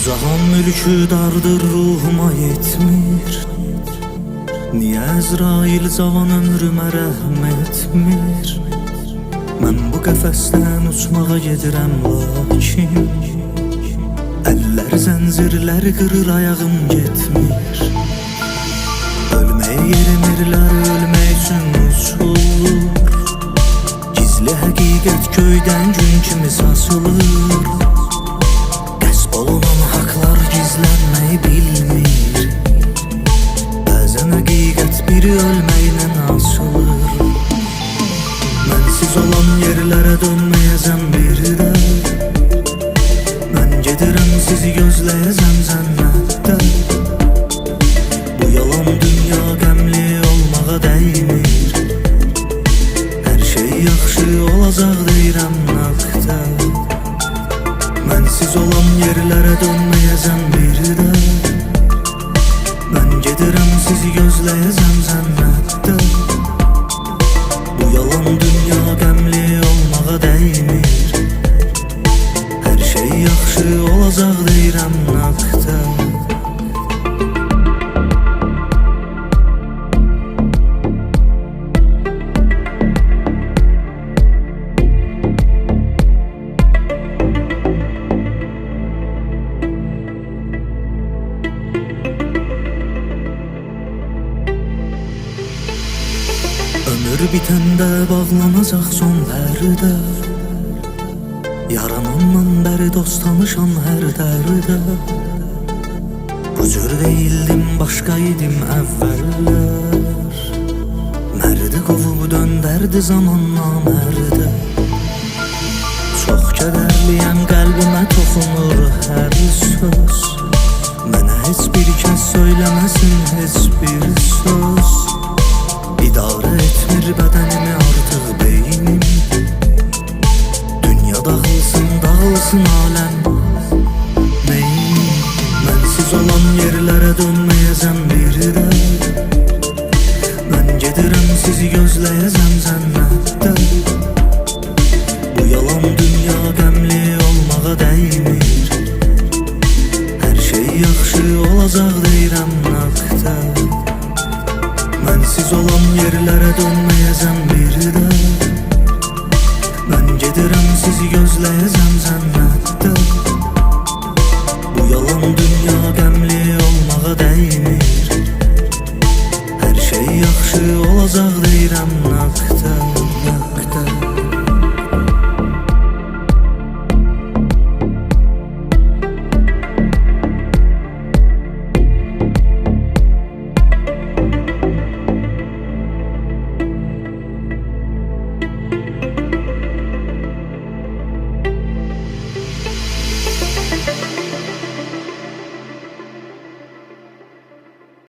Cahan mülkü dardır ruhuma yetmir. Niye Əzrail cavan ömrümə rəhm etmir? Mən bu qəfəsdən uçmağa gedirəm lakin əllər zəncirlər qırır ayağım getmir. Ölməyə yerimirlər, ölmək üçün uçulur. Gizli həqiqət göydən gün kimi saçılır. Qəsb olunan haqlar gizlənməyi bilmir. Bəzən həqiqət biri ölməklə açılır. Mənsiz olan yerlərə dönməyəcəm bir də. Mən gedirəm sizi gözləyəcəm cənnətdə. Bu yalan dünya qəmli olmağa dəymir. Hər şey yaxşı olacaq deyirəm naqda. Mənsiz olan yerlərə dönməyəcəm bir də. Mən gedirəm sizi gözləyəcəm cənnətdə. Bu yalan dünya qəmli olmağa dəymir. Hər şey yaxşı olacaq deyirəm naqda. Ömür bitəndə bağlanacaq son pərdə. Yaranandan bəri dost tanışan hər dərdə. Bu cür deyildim, başqa idim əvvəllər. Mərdi qovub döndərdi zaman namərdə. Çox kədərliyəm, qəlbimə toxunur hər söz. Mənə heç bir kəs söyləməsin heç bir söz. İdarə etmir bədənimi artıq beynim. Dünya dağılsın, dağılsın aləm neyim? Mənsiz olan yerlərə dönməyəcəm bir də. Mən gedirəm sizi gözləyəcəm cənnətdə. Bu yalan dünya qəmli olmağa dəymir. Hər şey yaxşı olacaq deyirəm naqda. Mənsiz olan yerlərə dönməyəcəm